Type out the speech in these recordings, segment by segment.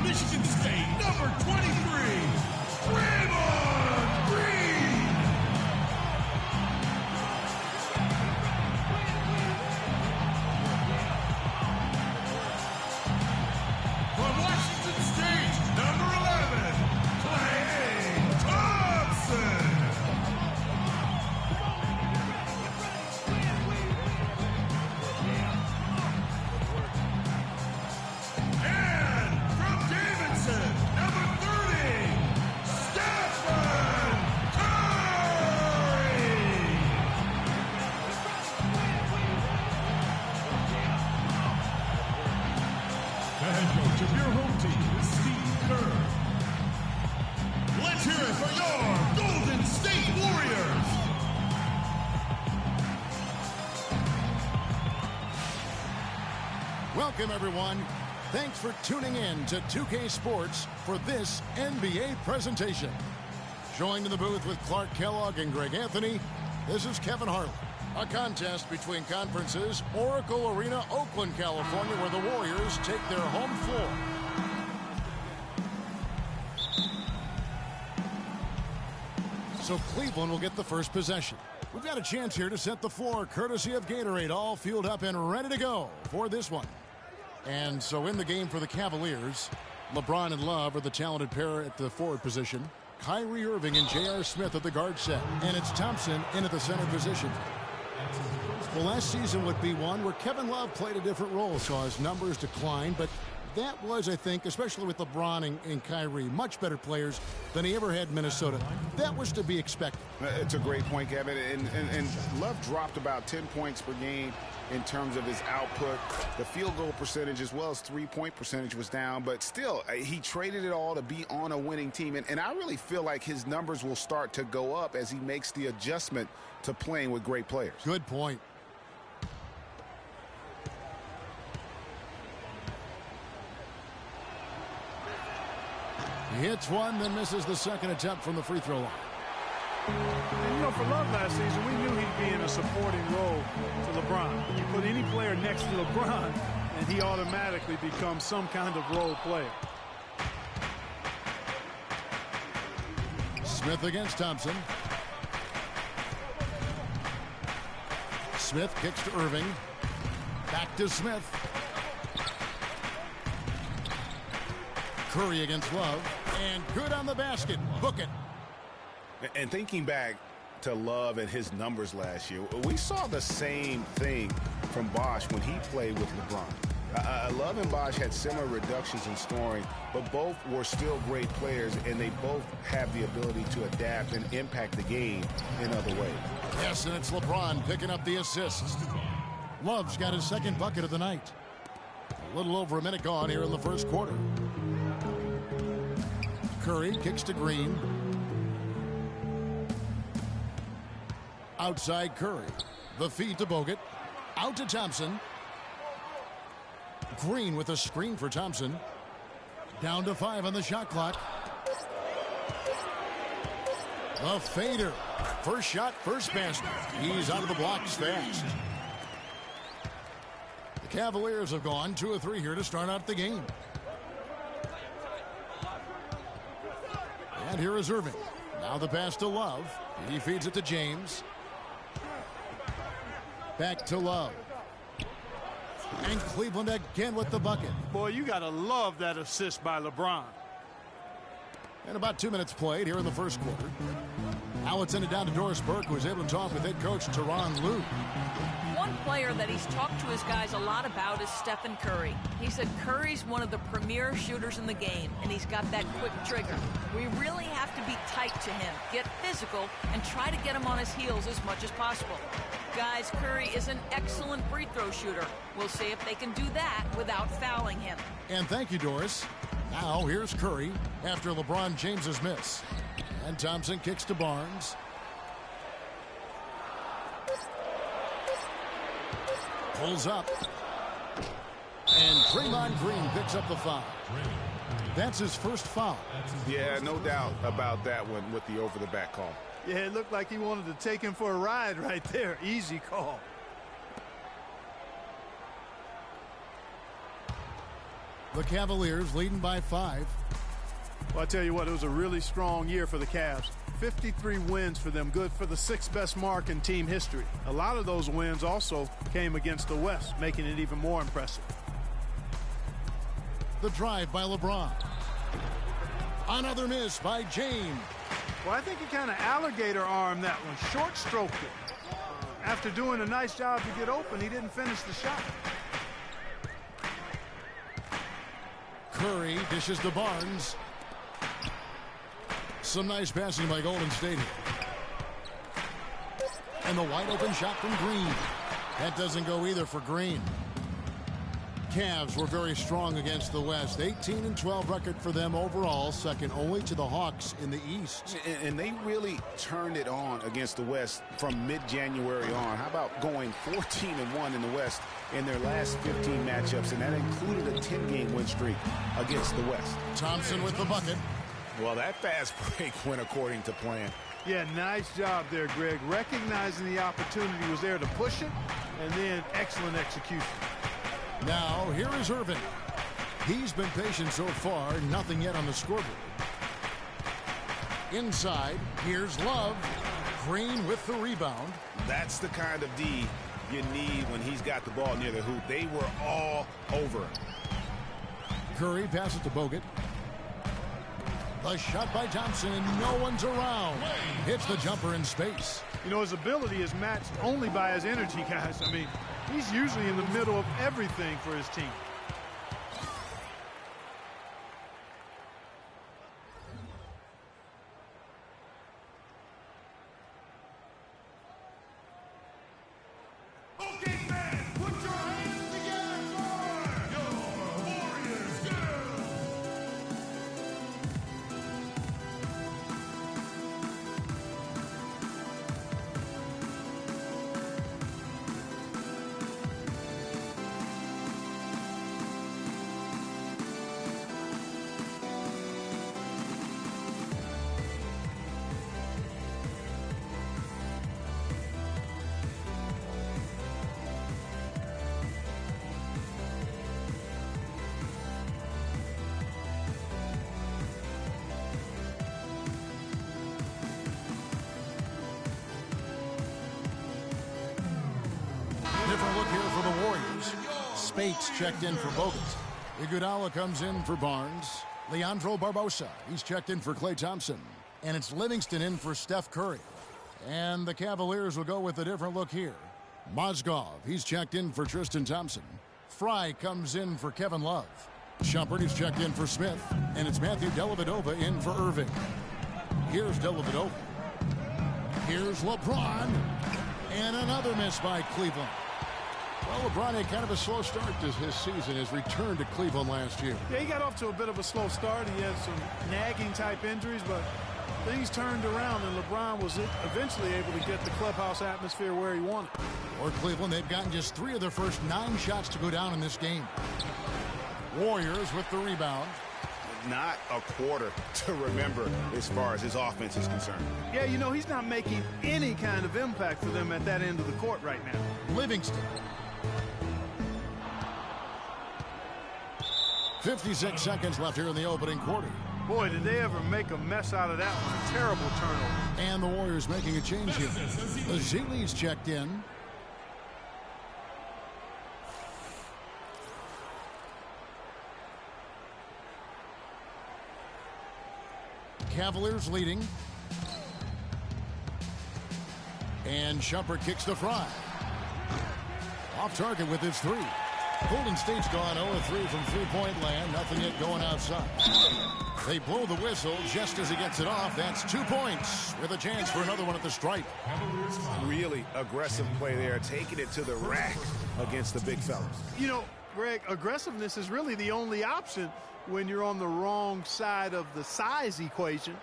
Michigan State, number 23, Draymond Green. From Washington State, number 11, Klay Thompson. And from Davidson, number 30, Stephen Curry. The head coach of your home team is Steve Kerr. Let's hear it for your Golden State Warriors. Welcome, everyone. Thanks for tuning in to 2K Sports for this NBA presentation. Joined in the booth with Clark Kellogg and Greg Anthony, this is Kevin Harlan. A contest between conferences, Oracle Arena, Oakland, California, where the Warriors take their home floor. So Cleveland will get the first possession. We've got a chance here to set the floor, courtesy of Gatorade, all fueled up and ready to go for this one. And so in the game for the Cavaliers, LeBron and Love are the talented pair at the forward position. Kyrie Irving and J.R. Smith at the guard set. And it's Thompson in at the center position. Well, last season would be one where Kevin Love played a different role, saw his numbers decline, but that was, I think, especially with LeBron and Kyrie, much better players than he ever had in Minnesota. That was to be expected. It's a great point, Kevin. And Love dropped about 10 points per game in terms of his output. The field goal percentage as well as three-point percentage was down. But still, he traded it all to be on a winning team. And I really feel like his numbers will start to go up as he makes the adjustment to playing with great players. Good point. He hits one, then misses the second attempt from the free throw line. And, you know, for Love last season, we knew he'd be in a supporting role to LeBron. You put any player next to LeBron, and he automatically becomes some kind of role player. Smith against Thompson. Smith kicks to Irving. Back to Smith. Curry against Love. And good on the basket. Book it. And thinking back to Love and his numbers last year, we saw the same thing from Bosh when he played with LeBron. Love and Bosh had similar reductions in scoring, but both were still great players, and they both have the ability to adapt and impact the game in other ways. Yes, and it's LeBron picking up the assist. Love's got his second bucket of the night. A little over a minute gone here in the first quarter. Curry kicks to Green. Outside Curry. The feed to Bogut. Out to Thompson. Green with a screen for Thompson. Down to 5 on the shot clock. The fader. First shot, first basket. He's out of the blocks fast. The Cavaliers have gone 2 of 3 here to start out the game. And here is Irving. Now the pass to Love. He feeds it to James. Back to Love. And Cleveland again with the bucket. Boy, you got to love that assist by LeBron. And about 2 minutes played here in the first quarter. Now it's sent it down to Doris Burke, who was able to talk with head coach Tyronn Lue. One player that he's talked to his guys a lot about is Stephen Curry. He said Curry's one of the premier shooters in the game, and he's got that quick trigger. We really have to be tight to him, get physical, and try to get him on his heels as much as possible. Guys, Curry is an excellent free throw shooter. We'll see if they can do that without fouling him. And thank you, Doris. Now here's Curry after LeBron James's miss. And Thompson kicks to Barnes. Pulls up. And Draymond Green picks up the foul. That's his first foul. Yeah, no doubt about that one with the over-the-back call. Yeah, it looked like he wanted to take him for a ride right there. Easy call. The Cavaliers leading by 5. Well, I tell you what, it was a really strong year for the Cavs. 53 wins for them, good for the 6th best mark in team history. A lot of those wins also came against the West, making it even more impressive. The drive by LeBron. Another miss by James. Well, I think he kind of alligator armed that one, short stroked it. After doing a nice job to get open, he didn't finish the shot. Curry dishes to Barnes. Some nice passing by Golden State here. And the wide open shot from Green. That doesn't go either for Green. Cavs were very strong against the West. 18-12 record for them overall, second only to the Hawks in the East. And they really turned it on against the West from mid-January on. How about going 14-1 in the West in their last 15 matchups, and that included a 10-game win streak against the West. Thompson with the bucket. Well, that fast break went according to plan. Yeah, nice job there, Greg. Recognizing the opportunity was there to push it, and then excellent execution. Now, here is Irvin. He's been patient so far, nothing yet on the scoreboard. Inside, here's Love. Green with the rebound. That's the kind of D you need when he's got the ball near the hoop. They were all over him. Curry passes to Bogut. The shot by Thompson, and no one's around. Hits the jumper in space. You know, his ability is matched only by his energy, guys. I mean, he's usually in the middle of everything for his team. Okay, fans, put your hands together for your Warriors girls. Different look here for the Warriors. Spates checked in for Bogut. Iguodala comes in for Barnes. Leandro Barbosa, he's checked in for Klay Thompson. And it's Livingston in for Steph Curry. And the Cavaliers will go with a different look here. Mozgov, he's checked in for Tristan Thompson. Fry comes in for Kevin Love. Shumpert is checked in for Smith. And it's Matthew Dellavedova in for Irving. Here's Dellavedova. Here's LeBron. And another miss by Cleveland. Well, LeBron had kind of a slow start to his season. His return to Cleveland last year. Yeah, he got off to a bit of a slow start. He had some nagging type injuries, but things turned around, and LeBron was eventually able to get the clubhouse atmosphere where he wanted. For Cleveland, they've gotten just 3 of their first 9 shots to go down in this game. Warriors with the rebound. Not a quarter to remember as far as his offense is concerned. Yeah, you know, he's not making any kind of impact for them at that end of the court right now. Livingston. 56 seconds left here in the opening quarter. Boy, did they ever make a mess out of that one. A terrible turnover. And the Warriors making a change here. Zeele's checked in. Cavaliers leading. And Shumpert kicks to Fry. Off target with his 3. Golden State's gone 0-3 from three-point land. Nothing yet going outside. They blow the whistle just as he gets it off. That's 2 points with a chance for another one at the stripe. Really aggressive play there, taking it to the rack against the big fellas. You know, Greg, aggressiveness is really the only option when you're on the wrong side of the size equation.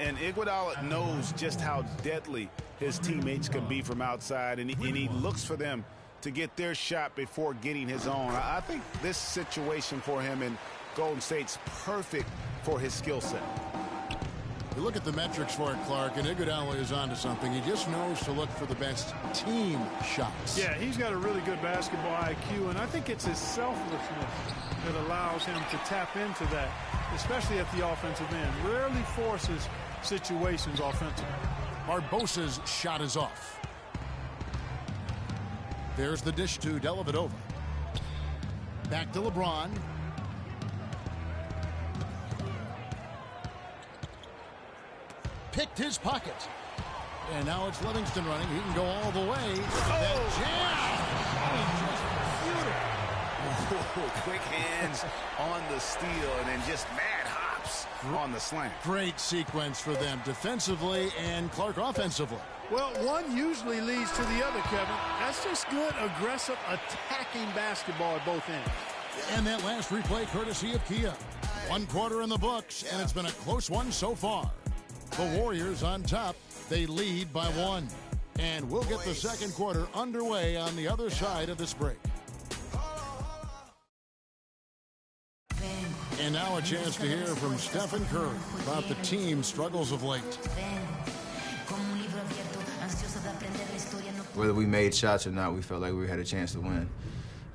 And Iguodala knows just how deadly his teammates can be from outside, and he looks for them to get their shot before getting his own. I think this situation for him in Golden State's perfect for his skill set. You look at the metrics for it, Clark, and Iguodala is onto something. He just knows to look for the best team shots. Yeah, he's got a really good basketball IQ, and I think it's his selflessness that allows him to tap into that, especially at the offensive end. Rarely forces situations offensively. Barbosa's shot is off. There's the dish to Dellavedova. Back to LeBron. Picked his pocket. And now it's Livingston running. He can go all the way. That jam. Beautiful. Quick hands on the steal and then just mad hops on the slant. Great sequence for them defensively and Clark offensively. Well, one usually leads to the other, Kevin. That's just good, aggressive, attacking basketball at both ends. And that last replay courtesy of Kia. 1 quarter in the books, and it's been a close one so far. The Warriors on top. They lead by 1. And we'll get the second quarter underway on the other side of this break. And now a chance to hear from Stephen Curry about the team's struggles of late. Whether we made shots or not, we felt like we had a chance to win.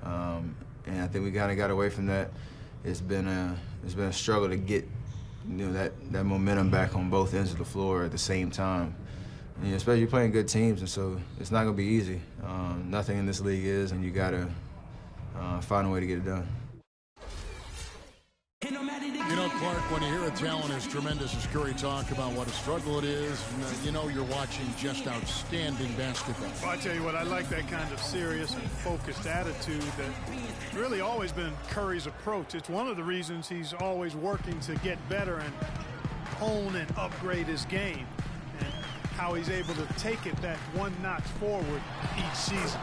And I think we kind of got away from that. It's been a struggle to get that momentum back on both ends of the floor at the same time. And, especially playing good teams, and so it's not going to be easy. Nothing in this league is, and you got to find a way to get it done. You know, Clark, when you hear a talent as tremendous as Curry talk about what a struggle it is, you know you're watching just outstanding basketball. Well, I tell you what, I like that kind of serious and focused attitude that really always been Curry's approach. It's one of the reasons he's always working to get better and hone and upgrade his game, and how he's able to take it that one notch forward each season.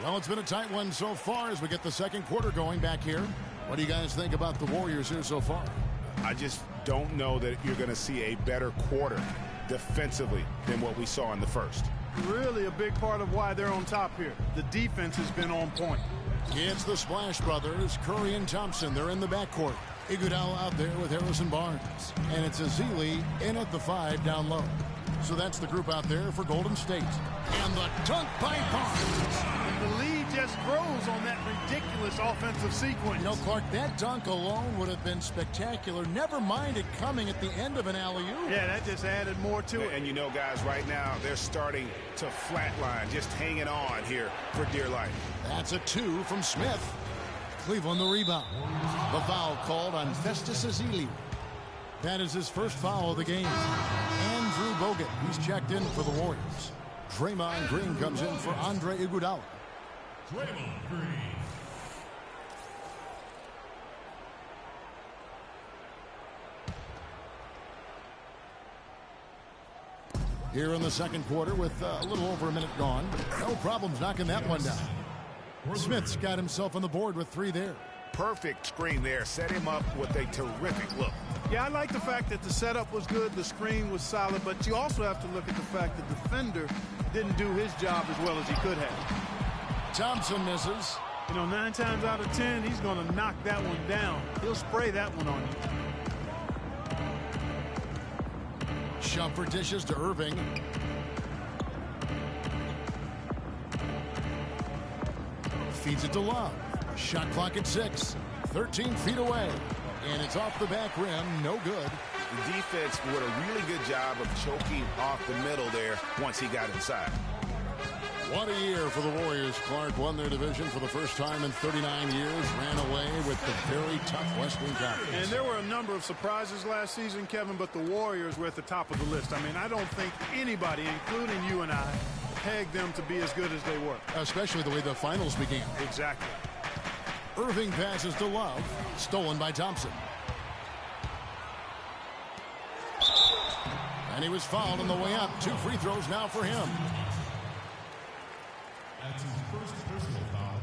Well, it's been a tight one so far as we get the second quarter going back here. What do you guys think about the Warriors here so far? I just don't know that you're going to see a better quarter defensively than what we saw in the first. Really a big part of why they're on top here. The defense has been on point. It's the Splash Brothers, Curry and Thompson. They're in the backcourt. Iguodala out there with Harrison Barnes. And it's Ezeli in at the 5 down low. So that's the group out there for Golden State. And the dunk by Barnes. The lead just grows on that ridiculous offensive sequence. You know, Clark, that dunk alone would have been spectacular. Never mind it coming at the end of an alley-oop. Yeah, that just added more to it. And you know, guys, right now they're starting to flatline, just hanging on here for dear life. That's a 2 from Smith. Cleveland the rebound. The foul called on Festus Ezeli. That is his first foul of the game. Andrew Bogut, he's checked in for the Warriors. Draymond Green comes in for Andre Iguodala. Draymond Green. Here in the second quarter with a little over a minute gone. No problems knocking that one down. Smith's got himself on the board with 3 there. Perfect screen there. Set him up with a terrific look. Yeah, I like the fact that the setup was good, the screen was solid, but you also have to look at the fact that the defender didn't do his job as well as he could have. Thompson misses. You know, 9 times out of 10, he's going to knock that one down. He'll spray that one on you. Shumpert dishes to Irving. Feeds it to Love. Shot clock at 6. 13 feet away. And it's off the back rim. No good. The defense did a really good job of choking off the middle there once he got inside. What a year for the Warriors. Clark won their division for the first time in 39 years. Ran away with the very tough Western Conference. And there were a number of surprises last season, Kevin, but the Warriors were at the top of the list. I mean, I don't think anybody, including you and I, pegged them to be as good as they were. Especially the way the finals began. Exactly. Irving passes to Love. Stolen by Thompson. And he was fouled on the way up. 2 free throws now for him. That's his first personal foul.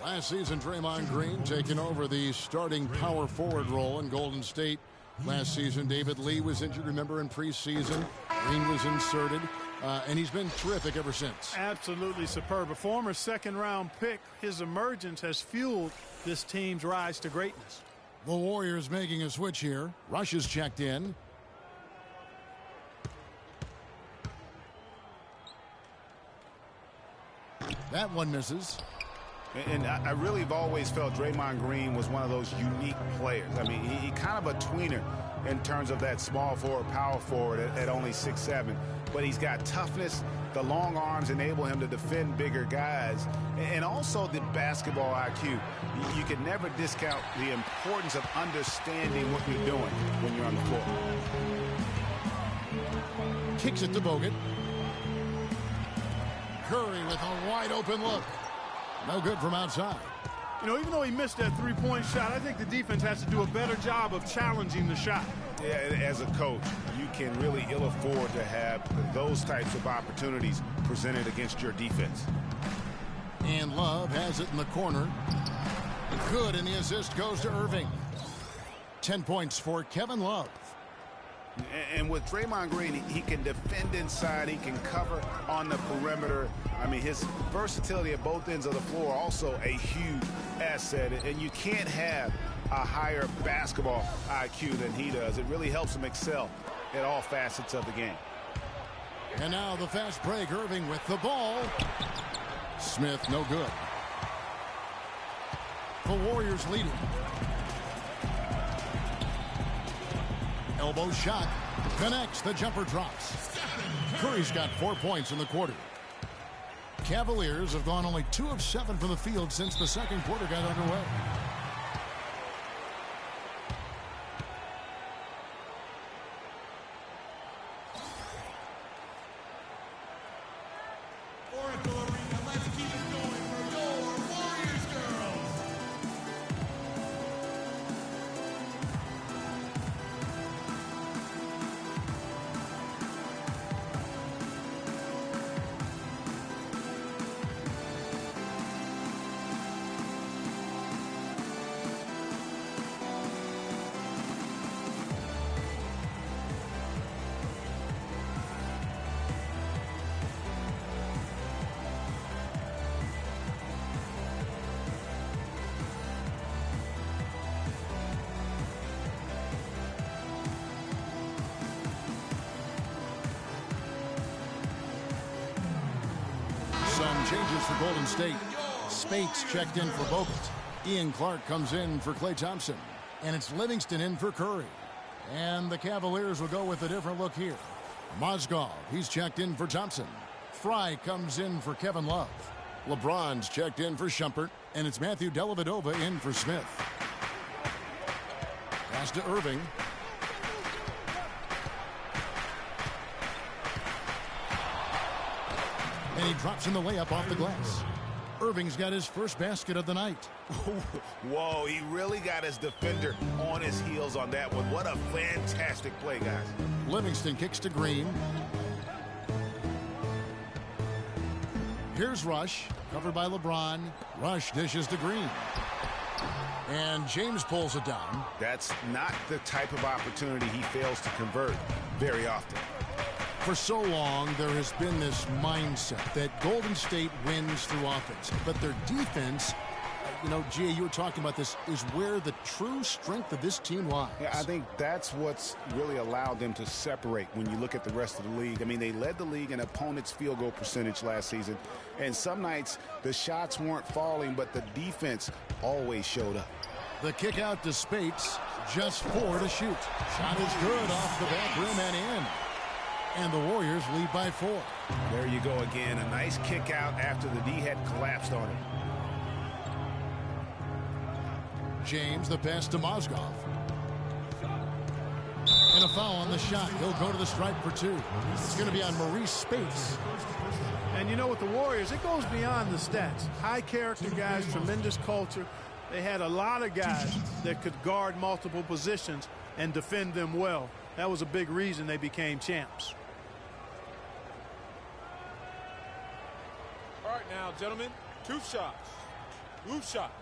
Last season, Draymond Green taking over the starting power forward role in Golden State. Last season, David Lee was injured, remember, in preseason. Green was inserted. and he's been terrific ever since. Absolutely superb. A former second-round pick, his emergence has fueled this team's rise to greatness. The Warriors making a switch here. Rush is checked in. That one misses. And I really have always felt Draymond Green was one of those unique players. I mean, he kind of a tweener in terms of that small forward, power forward at only 6'7". But he's got toughness. The long arms enable him to defend bigger guys. And also the basketball IQ. You can never discount the importance of understanding what you're doing when you're on the floor. Kicks it to Bogut. Curry with a wide open look. No good from outside. You know, even though he missed that three-point shot, I think the defense has to do a better job of challenging the shot. Yeah, as a coach, you can really ill afford to have those types of opportunities presented against your defense. And Love has it in the corner. Good, and the assist goes to Irving. 10 points for Kevin Love. And with Draymond Green, he can defend inside. He can cover on the perimeter. I mean, his versatility at both ends of the floor also a huge asset. And you can't have a higher basketball IQ than he does. It really helps him excel at all facets of the game. And now the fast break. Irving with the ball. Smith, no good. The Warriors leading. Elbow shot. Connects. The jumper drops. Curry's got 4 points in the quarter. Cavaliers have gone only 2 of 7 from the field since the second quarter got underway. Oracle Arena, let's keep it going for your Warriors girls. Some changes for Golden State. Spates checked in for Bogut. Ian Clark comes in for Klay Thompson. And it's Livingston in for Curry. And the Cavaliers will go with a different look here. Mozgov, he's checked in for Thompson. Fry comes in for Kevin Love. LeBron's checked in for Shumpert. And it's Matthew Dellavedova in for Smith. Pass to Irving. And he drops in the layup off the glass. Irving's got his first basket of the night. Whoa, he really got his defender on his heels on that one. What a fantastic play, guys. Livingston kicks to Green. Here's Rush, covered by LeBron. Rush dishes to Green. And James pulls it down. That's not the type of opportunity he fails to convert very often. For so long, there has been this mindset that Golden State wins through offense. But their defense, you know, Gia, you were talking about this, is where the true strength of this team lies. Yeah, I think that's what's really allowed them to separate when you look at the rest of the league. I mean, they led the league in opponents' field goal percentage last season. And some nights, the shots weren't falling, but the defense always showed up. The kick out to Spates, just 4 to shoot. Shot is good off the back rim and in. And the Warriors lead by 4. There you go again. A nice kick out after the D had collapsed on him. James, the pass to Mozgov. And a foul on the shot. He'll go to the stripe for 2. It's going to be on Maurice Spates. And you know, with the Warriors, it goes beyond the stats. High character guys, tremendous culture. They had a lot of guys that could guard multiple positions and defend them well. That was a big reason they became champs. All right now, gentlemen, 2 shots. 2 shots.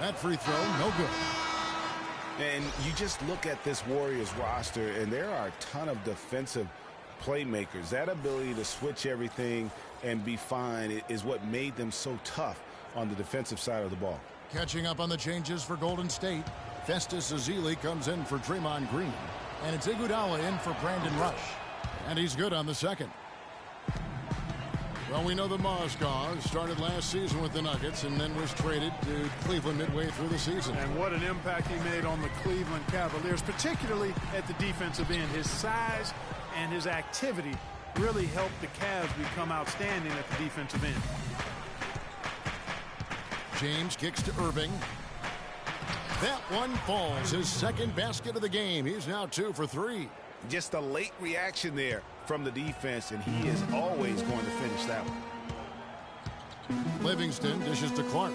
That free throw, no good. And you just look at this Warriors roster, and there are a ton of defensive playmakers. That ability to switch everything and be fine is what made them so tough on the defensive side of the ball. Catching up on the changes for Golden State, Festus Ezeli comes in for Draymond Green. And it's Iguodala in for Brandon Rush. And he's good on the second. Well, we know that Mozgov started last season with the Nuggets and then was traded to Cleveland midway through the season. And what an impact he made on the Cleveland Cavaliers, particularly at the defensive end. His size and his activity really helped the Cavs become outstanding at the defensive end. James kicks to Irving. That one falls. His second basket of the game. He's now 2 for 3. Just a late reaction there from the defense, and he is always going to finish that one. Livingston dishes to Clark.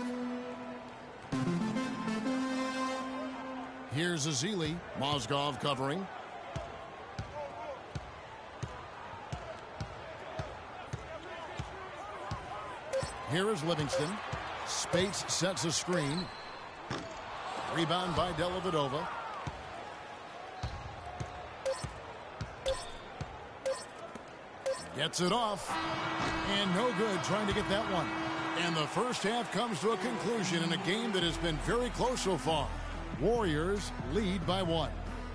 Here's Ezeli. Mozgov covering. Here is Livingston. Spates sets a screen. Rebound by Dellavedova. Gets it off. And no good trying to get that one. And the first half comes to a conclusion in a game that has been very close so far. Warriors lead by 1.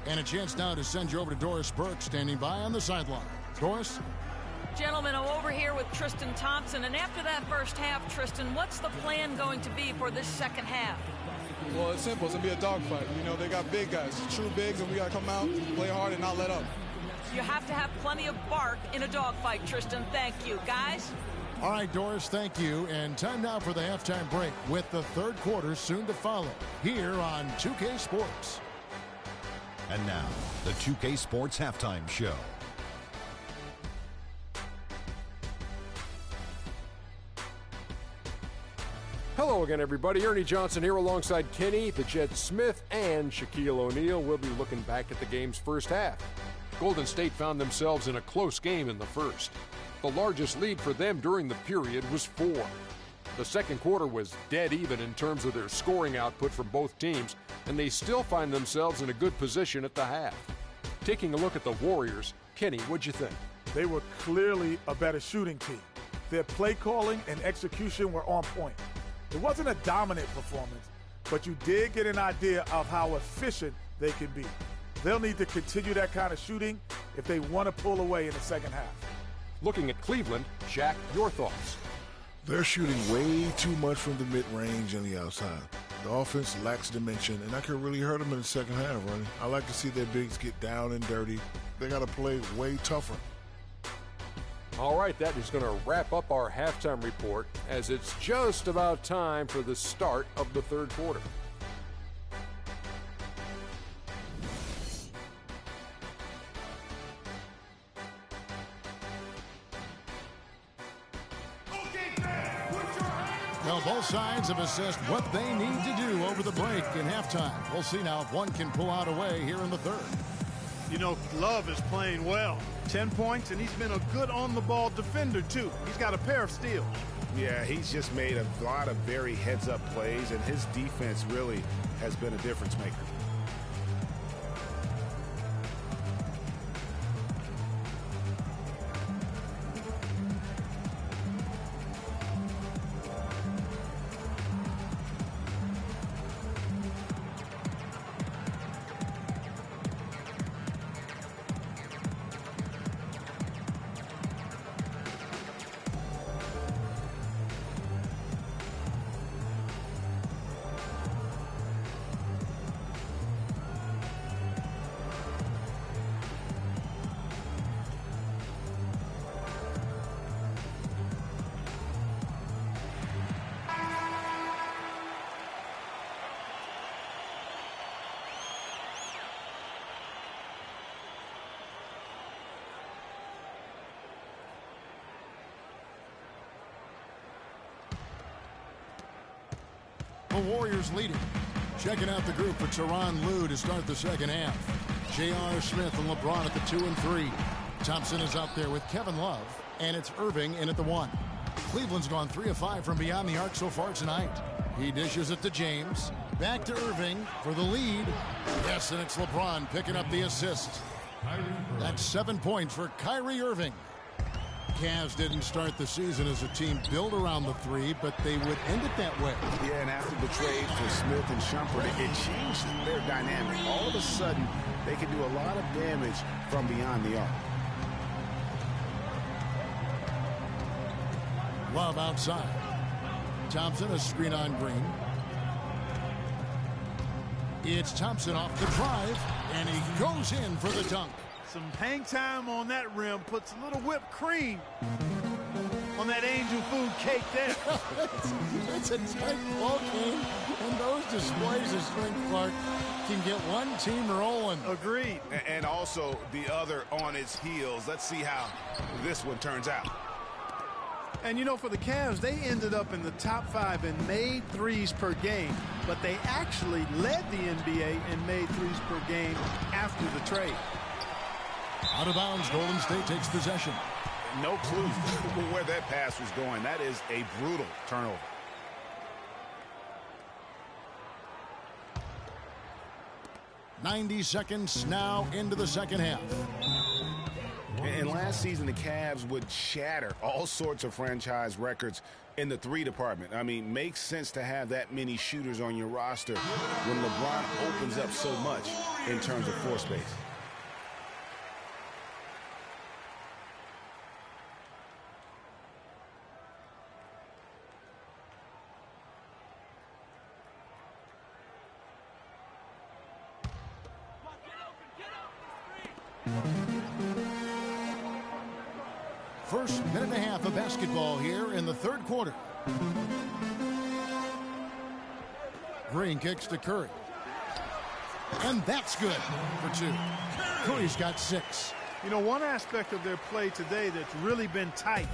And a chance now to send you over to Doris Burke standing by on the sideline. Doris? Gentlemen, I'm over here with Tristan Thompson. And after that first half, Tristan, what's the plan going to be for this second half? Well, it's simple. It's going to be a dogfight. You know, they got big guys, true bigs, and we got to come out, play hard, and not let up. You have to have plenty of bark in a dogfight, Tristan. Thank you. Guys? All right, Doris, thank you. And time now for the halftime break with the third quarter soon to follow here on 2K Sports. And now, the 2K Sports Halftime Show. Hello again, everybody. Ernie Johnson here alongside Kenny, the Jet Smith, and Shaquille O'Neal. We'll be looking back at the game's first half. Golden State found themselves in a close game in the first. The largest lead for them during the period was 4. The second quarter was dead even in terms of their scoring output from both teams, and they still find themselves in a good position at the half. Taking a look at the Warriors, Kenny, what'd you think? They were clearly a better shooting team. Their play calling and execution were on point. It wasn't a dominant performance, but you did get an idea of how efficient they can be. They'll need to continue that kind of shooting if they want to pull away in the second half. Looking at Cleveland, Shaq, your thoughts? They're shooting way too much from the mid-range and the outside. The offense lacks dimension, and that could really hurt them in the second half, Ronnie. I like to see their bigs get down and dirty. They got to play way tougher. All right, that is going to wrap up our halftime report as it's just about time for the start of the third quarter. Well, both sides have assessed what they need to do over the break in halftime. We'll see now if one can pull out a way here in the third. You know, Love is playing well. 10 points, and he's been a good on-the-ball defender, too. He's got a pair of steals. Yeah, he's just made a lot of very heads-up plays, and his defense really has been a difference maker. The Warriors leading. Checking out the group for Tyronn Lue to start the second half. J.R. Smith and LeBron at the 2 and 3. Thompson is out there with Kevin Love, and it's Irving in at the 1. Cleveland's gone 3 of 5 from beyond the arc so far tonight. He dishes it to James. back to Irving for the lead. Yes, and it's LeBron picking up the assist. That's 7 points for Kyrie Irving. Cavs didn't start the season as a team built around the three, but they would end it that way. Yeah, and after the trade for Smith and Shumpert, it changed their dynamic. All of a sudden, they could do a lot of damage from beyond the arc. Love outside. Thompson, a screen on Green. It's Thompson off the drive, and he goes in for the dunk. Some hang time on that rim puts a little whipped cream on that angel food cake there. It's a tight ball game, and those displays of strength, Clark, can get one team rolling. Agreed. And also the other on its heels. Let's see how this one turns out. And, you know, for the Cavs, they ended up in the top 5 in made threes per game, but they actually led the NBA in made threes per game after the trade. Out of bounds, Golden State takes possession. No clue where that pass was going. That is a brutal turnover. .90 seconds now into the second half. And last season, the Cavs would shatter all sorts of franchise records in the three department. I mean, makes sense to have that many shooters on your roster when LeBron opens up so much in terms of floor space. First minute and a half of basketball here in the third quarter. Green kicks to Curry. And that's good for 2. Curry's got 6. You know, one aspect of their play today that's really been tight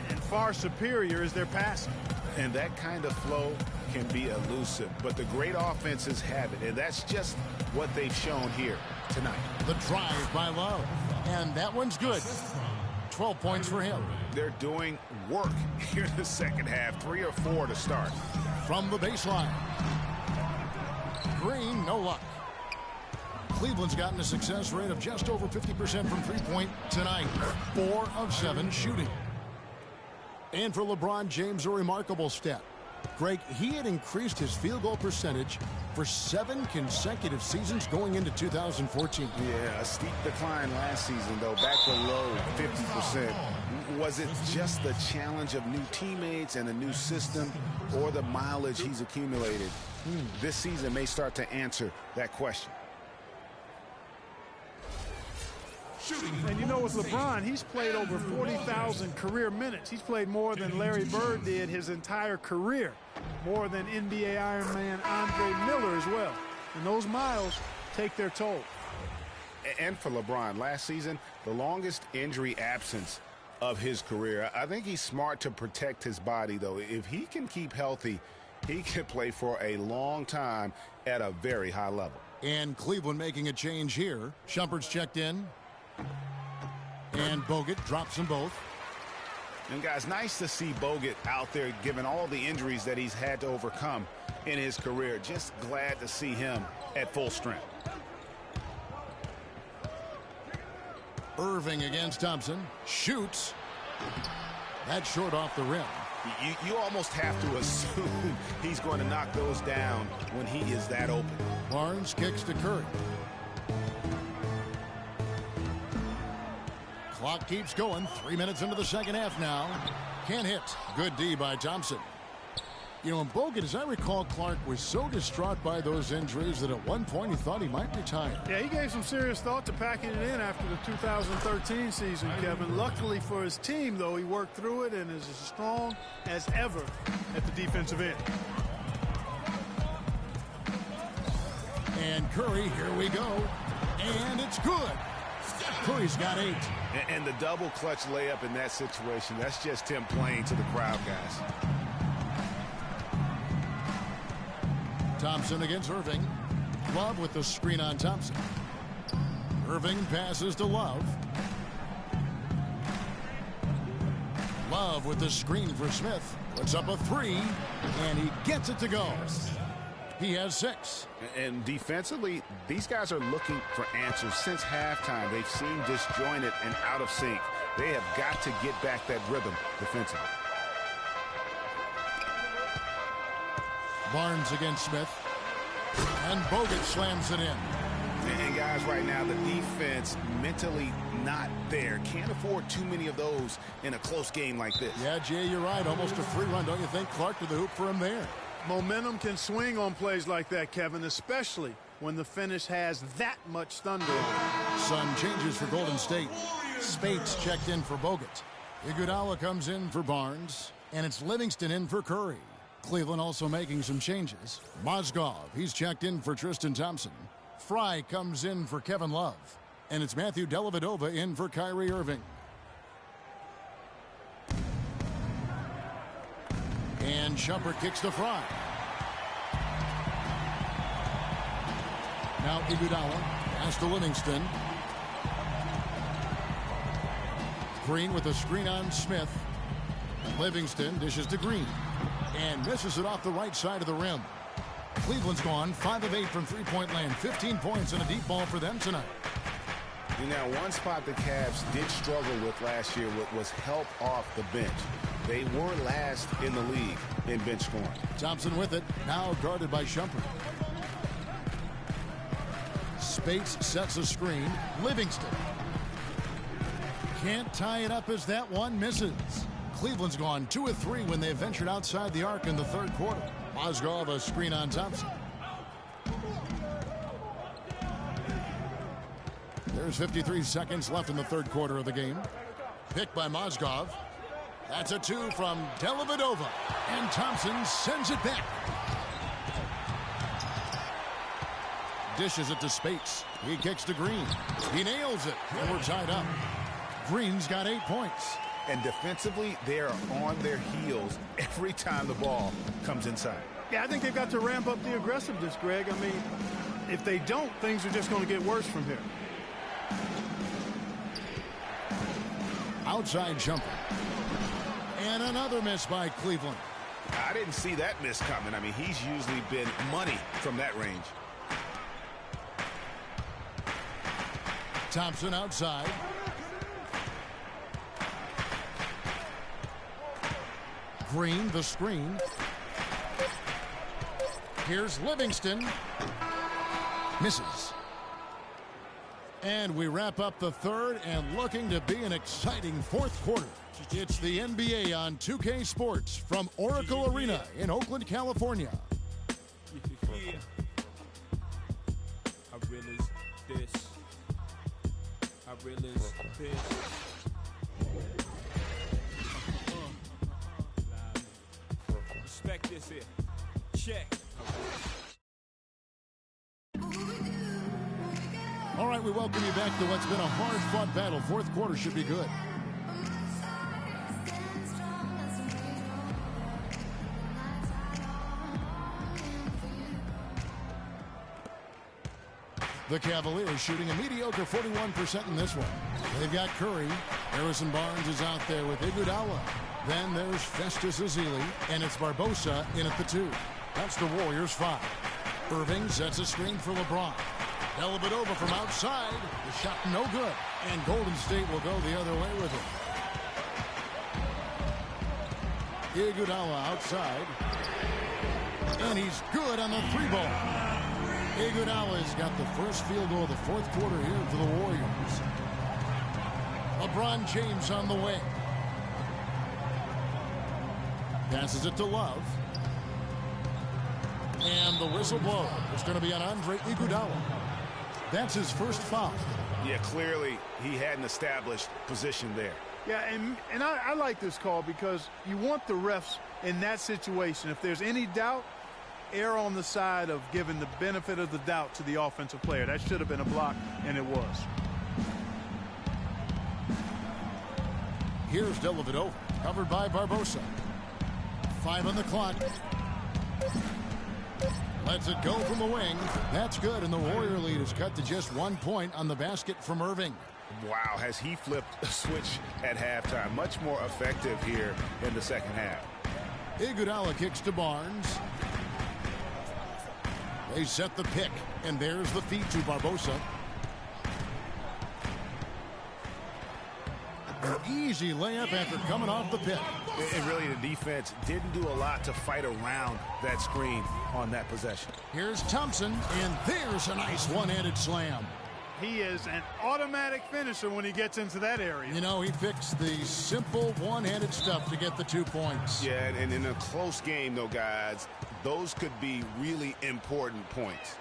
and far superior is their passing. And that kind of flow can be elusive, but the great offenses have it, and that's just what they've shown here tonight. The drive by Love, and that one's good. 12 points for him. They're doing work here in the second half. 3 or 4 to start. From the baseline. Green, no luck. Cleveland's gotten a success rate of just over 50% from three-point tonight. 4 of 7 shooting. And for LeBron James, a remarkable step. Greg, he had increased his field goal percentage for 7 consecutive seasons going into 2014. Yeah, a steep decline last season, though, back below 50%. Was it just the challenge of new teammates and a new system, or the mileage he's accumulated? This season may start to answer that question. And you know, with LeBron, he's played over 40,000 career minutes. He's played more than Larry Bird did his entire career, more than NBA Iron Man Andre Miller as well. And those miles take their toll. And for LeBron, last season, the longest injury absence of his career. I think he's smart to protect his body, though. If he can keep healthy, he can play for a long time at a very high level. And Cleveland making a change here. Shumpert's checked in. And Bogut drops them both. And, guys, nice to see Bogut out there given all the injuries that he's had to overcome in his career. Just glad to see him at full strength. Irving against Thompson. Shoots. That's short off the rim. You almost have to assume he's going to knock those down when he is that open. Barnes kicks to Curry. Clock keeps going. 3 minutes into the second half now. Can't hit. Good D by Thompson. You know, and Bogut, as I recall, Clark was so distraught by those injuries that at one point he thought he might retire. Yeah, he gave some serious thought to packing it in after the 2013 season, Kevin. Luckily for his team, though, he worked through it and is as strong as ever at the defensive end. And Curry, here we go. And it's good. Curry's got 8. And the double clutch layup in that situation, that's just him playing to the crowd, guys. Thompson against Irving. Love with the screen on Thompson. Irving passes to Love. Love with the screen for Smith. Puts up a 3, and he gets it to go. He has 6. And defensively, these guys are looking for answers since halftime. They've seemed disjointed and out of sync. They have got to get back that rhythm defensively. Barnes against Smith. And Bogut slams it in. And guys, right now, the defense mentally not there. Can't afford too many of those in a close game like this. Yeah, Jay, you're right. Almost a free run, don't you think? Clark to the hoop for him there. Momentum can swing on plays like that, Kevin, especially when the finish has that much thunder on it. Some changes for Golden State. Spates checked in for Bogut. Iguodala comes in for Barnes. And it's Livingston in for Curry. Cleveland also making some changes. Mozgov, he's checked in for Tristan Thompson. Fry comes in for Kevin Love. And it's Matthew Dellavedova in for Kyrie Irving. And Shumpert kicks to Fry. Now Iguodala pass to Livingston. Green with a screen on Smith. Livingston dishes to Green. And misses it off the right side of the rim. Cleveland's gone 5 of 8 from three-point land. 15 points and a deep ball for them tonight. Now, one spot the Cavs did struggle with last year was help off the bench. They were last in the league in bench scoring. Thompson with it, now guarded by Shumpert. Spates sets a screen. Livingston can't tie it up as that one misses. Cleveland's gone 2 of 3 when they ventured outside the arc in the third quarter. Mozgov a screen on Thompson. There's 53 seconds left in the third quarter of the game. Picked by Mozgov. That's a 2 from Dellavedova. And Thompson sends it back. Dishes it to Spates. He kicks to Green. He nails it. And we're tied up. Green's got 8 points. And defensively, they are on their heels every time the ball comes inside. Yeah, I think they've got to ramp up the aggressiveness, Greg. I mean, if they don't, things are just going to get worse from here. Outside jumper. And another miss by Cleveland. I didn't see that miss coming. I mean, he's usually been money from that range. Thompson outside. Green, the screen. Here's Livingston. Misses. And we wrap up the third and looking to be an exciting fourth quarter. It's the NBA on 2K Sports from Oracle Arena in Oakland, California. Yeah. I realize this. I realize this. Respect this here. Check. All right, we welcome you back to what's been a hard-fought battle. Fourth quarter should be good. The Cavaliers shooting a mediocre 41% in this one. They've got Curry. Harrison Barnes is out there with Iguodala. Then there's Festus Ezeli, and it's Barbosa in at the 2. That's the Warriors' 5. Irving sets a screen for LeBron. Dellavedova from outside. The shot no good. And Golden State will go the other way with it. Iguodala outside. And he's good on the 3-ball. Iguodala's got the first field goal of the fourth quarter here for the Warriors. LeBron James on the way. Passes it to Love. And the whistle blows. It's going to be on Andre Iguodala. That's his first foul. Yeah, clearly he had an established position there. Yeah, and I like this call because you want the refs in that situation. If there's any doubt, err on the side of giving the benefit of the doubt to the offensive player. That should have been a block, and it was. Here's Dellavedova, covered by Barbosa. 5 on the clock. Lets it go from the wing. That's good, and the Warrior lead is cut to just 1 point on the basket from Irving. Wow, has he flipped a switch at halftime. Much more effective here in the second half. Iguodala kicks to Barnes. They set the pick, and there's the feed to Barbosa. An easy layup after coming off the pick. And really, the defense didn't do a lot to fight around that screen on that possession. Here's Thompson, and there's a nice one-handed slam. He is an automatic finisher when he gets into that area. You know, he fixed the simple one-handed stuff to get the 2 points. Yeah, and in a close game, though, guys, those could be really important points.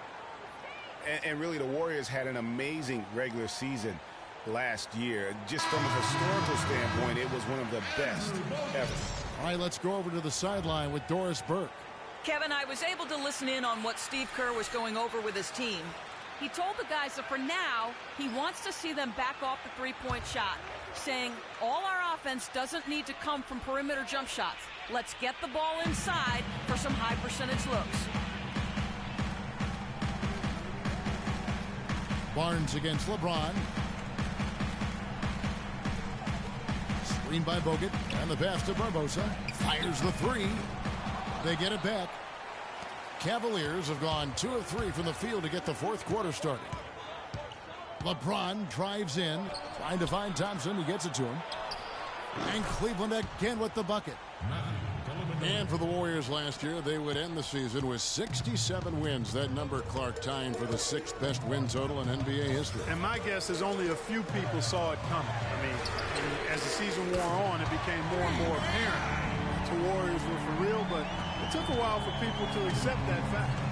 And really, the Warriors had an amazing regular season last year. Just from a historical standpoint, it was one of the best ever. All right, let's go over to the sideline with Doris Burke. Kevin, I was able to listen in on what Steve Kerr was going over with his team. He told the guys that for now, he wants to see them back off the three-point shot, saying all our offense doesn't need to come from perimeter jump shots. Let's get the ball inside for some high percentage looks. Barnes against LeBron. Screen by Bogut, and the pass to Barbosa. Fires the three. They get it back. Cavaliers have gone 2 of 3 from the field to get the fourth quarter started. LeBron drives in, trying to find Thompson. He gets it to him. And Cleveland again with the bucket. And for the Warriors last year, they would end the season with 67 wins. That number, Clark, tying for the 6th best win total in NBA history. And my guess is only a few people saw it coming. I mean, as the season wore on, it became more and more apparent the Warriors were for real, but it took a while for people to accept that fact.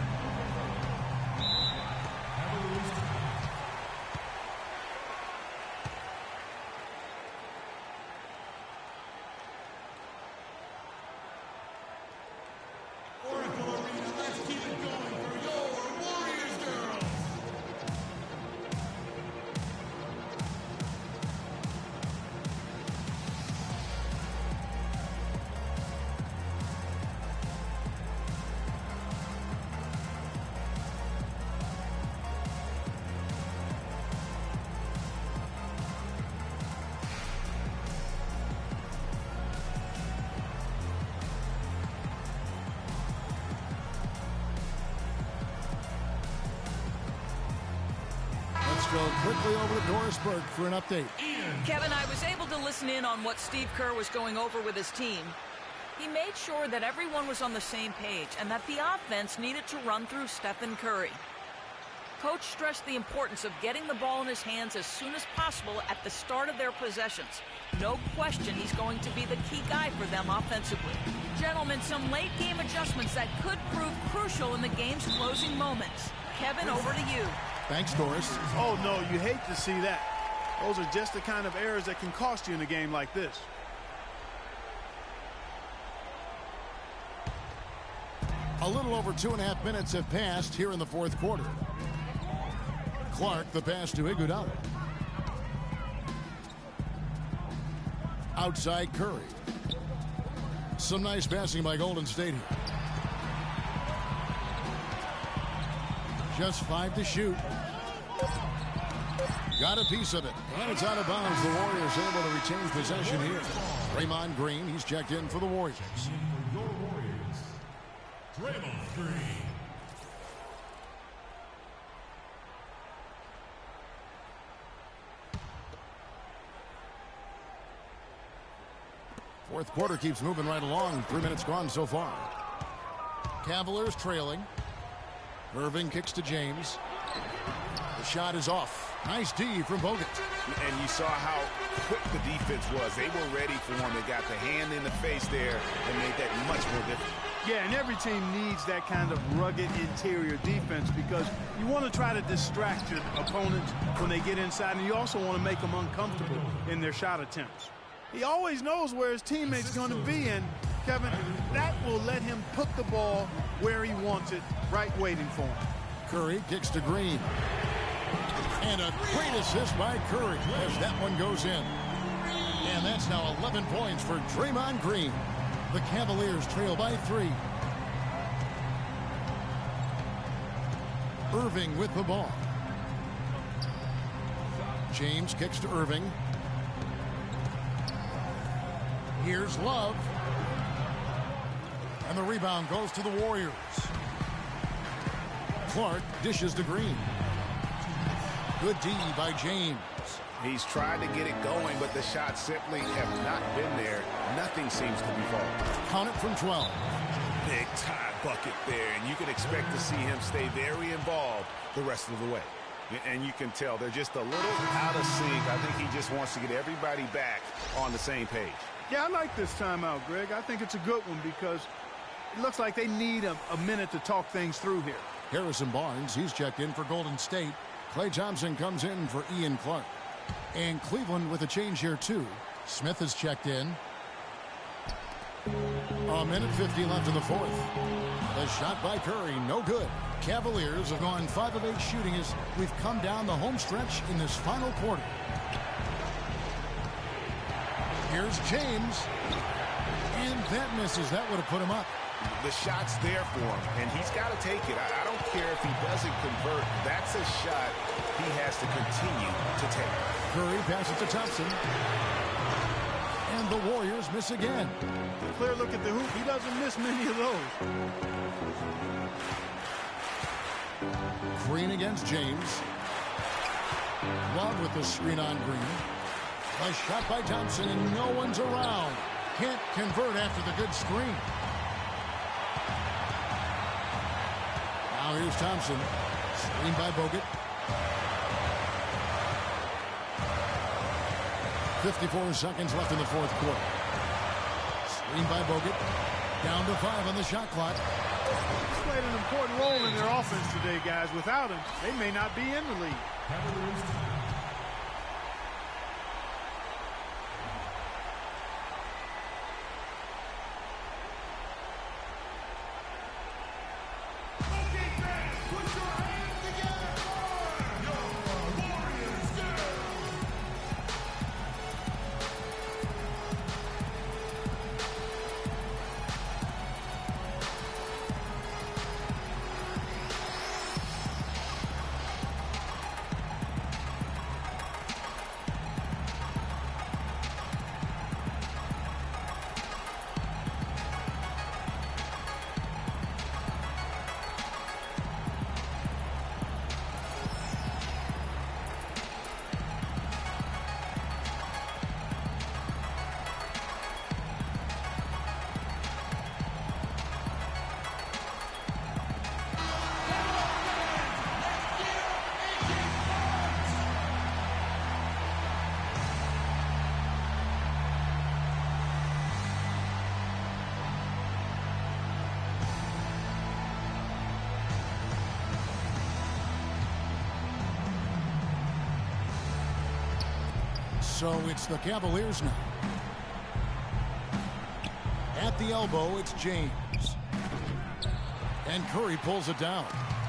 Go quickly over to Doris Burke for an update. Kevin, I was able to listen in on what Steve Kerr was going over with his team. He made sure that everyone was on the same page and that the offense needed to run through Stephen Curry. Coach stressed the importance of getting the ball in his hands as soon as possible at the start of their possessions. No question he's going to be the key guy for them offensively. Gentlemen, some late game adjustments that could prove crucial in the game's closing moments. Kevin, over to you. Thanks, Doris. Oh, no, you hate to see that. Those are just the kind of errors that can cost you in a game like this. A little over 2.5 minutes have passed here in the fourth quarter. Clark, the pass to Iguodala. Outside Curry. Some nice passing by Golden State here. Just 5 to shoot. Got a piece of it. And it's out of bounds. The Warriors able to retain possession here. Draymond Green, he's checked in for the Warriors. Your Warriors, Draymond Green. Fourth quarter keeps moving right along. 3 minutes gone so far. Cavaliers trailing. Irving kicks to James. The shot is off. Nice D from Bogut. And you saw how quick the defense was. They were ready for him. They got the hand in the face there and made that much more difficult. Yeah, and every team needs that kind of rugged interior defense because you want to try to distract your opponents when they get inside, and you also want to make them uncomfortable in their shot attempts. He always knows where his teammate's going to be, and Kevin, that will let him put the ball where he wants it, right waiting for him. Curry kicks to Green. And a great assist by Curry as that one goes in. And that's now 11 points for Draymond Green. The Cavaliers trail by 3. Irving with the ball. James kicks to Irving. Here's Love. And the rebound goes to the Warriors. Clark dishes to Green. Good D by James. He's tried to get it going, but the shots simply have not been there. Nothing seems to be falling. Count it from 12. Big tie bucket there, and you can expect to see him stay very involved the rest of the way. And you can tell they're just a little out of sync. I think he just wants to get everybody back on the same page. Yeah, I like this timeout, Greg. I think it's a good one because it looks like they need a minute to talk things through here. Harrison Barnes, he's checked in for Golden State. Klay Thompson comes in for Ian Clark. And Cleveland with a change here, too. Smith has checked in. A minute 50 left in the fourth. The shot by Curry, no good. Cavaliers have gone 5 of 8 shooting as we've come down the home stretch in this final quarter. Here's James. And that misses. That would have put him up. The shot's there for him, and he's got to take it. I don't care if he doesn't convert. That's a shot he has to continue to take. Curry passes to Thompson. And the Warriors miss again. Clear look at the hoop. He doesn't miss many of those. Green against James. Love with the screen on Green. A shot by Thompson, and no one's around. Can't convert after the good screen. Now here's Thompson. Screen by Bogut. 54 seconds left in the fourth quarter. Screen by Bogut. Down to 5 on the shot clock. He's played an important role in their offense today, guys. Without him, they may not be in the league. So it's the Cavaliers now. At the elbow, it's James. And Curry pulls it down.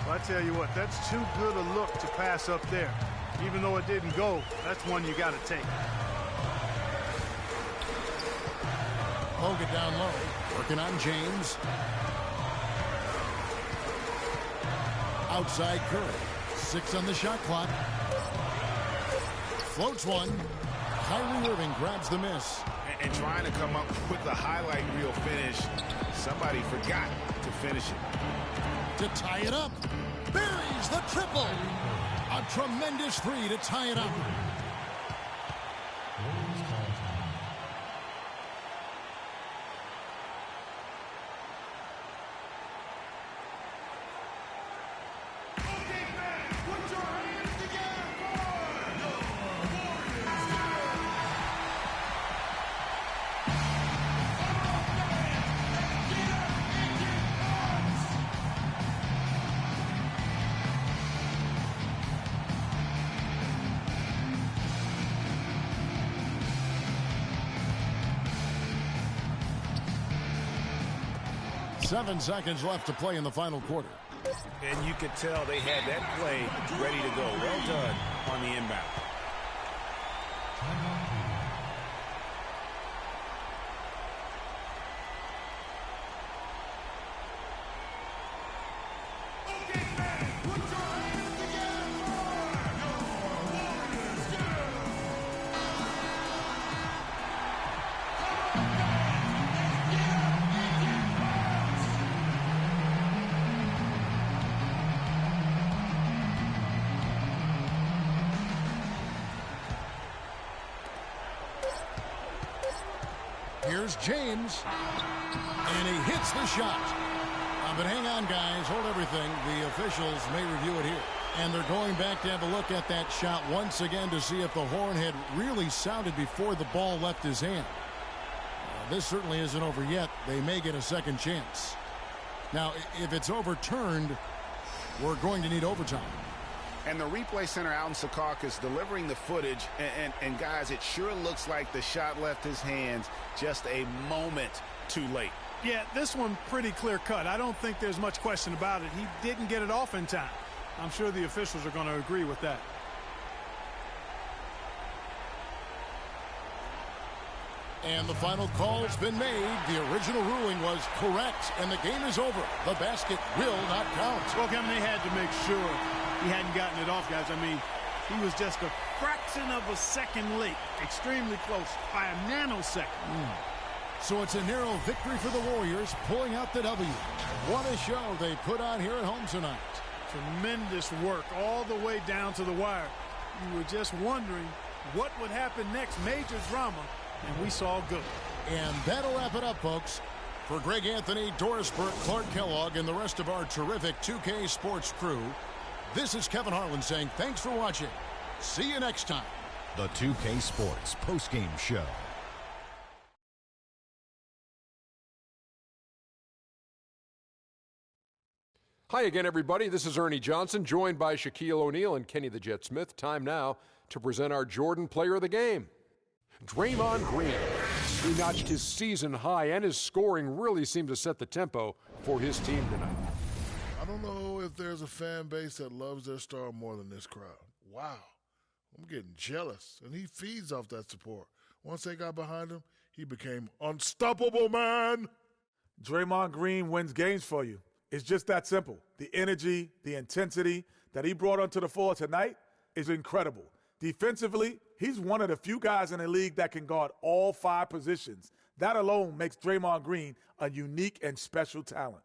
Well, I tell you what, that's too good a look to pass up there. Even though it didn't go, that's one you got to take. Bogut down low, working on James. Outside Curry. 6 on the shot clock. Floats one. Kyrie Irving grabs the miss. And trying to come up with the highlight reel finish, somebody forgot to finish it. To tie it up. Buries the triple. A tremendous 3 to tie it up. Seven seconds left to play in the final quarter. And you could tell they had that play ready to go. Well done on the inbound. Here's James. And he hits the shot. But hang on, guys. Hold everything. The officials may review it here. And they're going back to have a look at that shot once again to see if the horn had really sounded before the ball left his hand. This certainly isn't over yet. They may get a second chance. Now, if it's overturned, we're going to need overtime. And the replay center out in Secaucus delivering the footage. And guys, it sure looks like the shot left his hands just a moment too late. Yeah, this one pretty clear cut. I don't think there's much question about it. He didn't get it off in time. I'm sure the officials are going to agree with that. And the final call's been made. The original ruling was correct, and the game is over. The basket will not count. Well, Kevin, they had to make sure he hadn't gotten it off, guys. I mean, he was just a fraction of a second late. Extremely close by a nanosecond. So it's a narrow victory for the Warriors, pulling out the W. What a show they put on here at home tonight. Tremendous work all the way down to the wire. You were just wondering what would happen next. Major drama, and we saw good. And that'll wrap it up, folks. For Greg Anthony, Doris Burke, Clark Kellogg, and the rest of our terrific 2K Sports crew, this is Kevin Harlan saying thanks for watching. See you next time. The 2K Sports postgame show. Hi again, everybody. This is Ernie Johnson, joined by Shaquille O'Neal and Kenny the Jet Smith. Time now to present our Jordan Player of the Game. Draymond Green. He notched his season high, and his scoring really seemed to set the tempo for his team tonight. I don't know if there's a fan base that loves their star more than this crowd. Wow. I'm getting jealous, and he feeds off that support. Once they got behind him, he became unstoppable, man. Draymond Green wins games for you. It's just that simple. The energy, the intensity that he brought onto the floor tonight is incredible. Defensively, he's one of the few guys in the league that can guard all 5 positions. That alone makes Draymond Green a unique and special talent.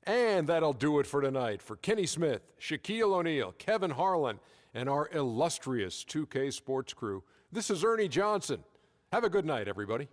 And that'll do it for tonight. For Kenny Smith, Shaquille O'Neal, Kevin Harlan, and our illustrious 2K Sports crew, this is Ernie Johnson. Have a good night, everybody.